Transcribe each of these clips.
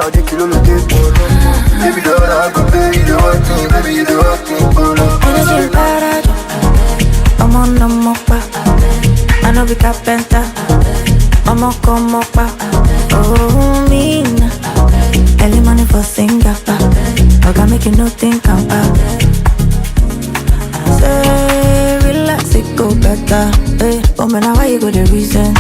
now the kilolo dey polo. Baby the I go pay you the work me, baby you the work me polo. Energy npara, I'm on the mopa. I know be carpenter, I'm a komo pa. Oh mina, early money for singapa. I got make you no think about. Say relax, it go better. Hey, but man, now why you go the reason?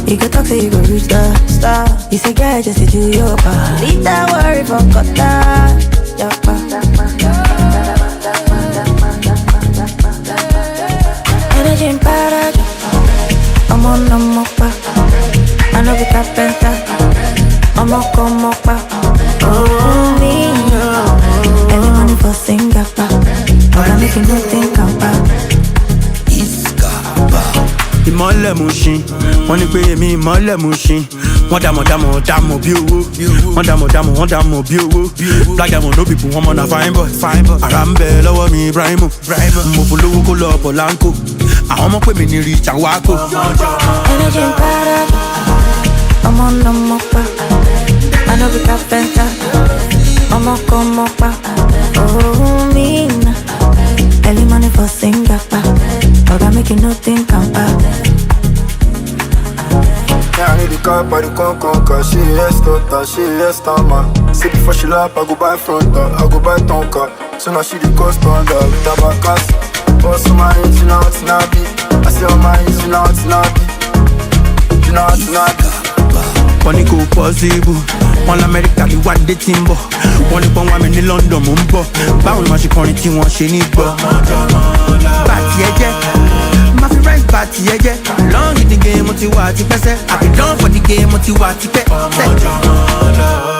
You can talk, say you go reach the star. You say, girl, just to do your part. Leave that worry for Kota. Japa. Energy npara, I'm on the mopa. I know be carpenter, I'm a komo pa. Oh, me, early money for singapa. But I'm making no think about. Iskaba Imole mushin, Woni PE Imole mushin. Wọ́n damo bí owó. Wọ́n damo bí owó. Black diamond no people, wọ́n mọ̀ na fine boy. Ara ń bẹ lọ́wọ́ mi Ibrahimu. Mo polówó kó lọ Polanco. Àwọn ọmọ pè mí ní Rich and Wako. Energy npara, I'm on the mopa. I know be carpenter, I'm a komo pa. Oh, mina, early money for singapa. But I make you no think about. Yeah, I need the car, but the con, she yes, man. See before she lap, I go buy front, I go buy tonka. So now she the cost on the with the backers. Also my hands, you know it's not be. I say all my hands, you know it's not be. You know it's not be. Wọ́n ní kò possible, wọ́n l'Amẹ́ríkà ní Wande tí ń bọ̀. Wọ́n ní pọ́n wá mi ní London mò ń bọ̀. Báwo ni màá ṣe kọrin tí wọ́n ṣe ní gbọ́? Bá tiẹ̀ jẹ́, má fi rent bá tiẹ̀ jẹ́. Long in the game mo ti wà tipẹ́ sẹ́, I been done for the game mo ti wà tipẹ́ sẹ́.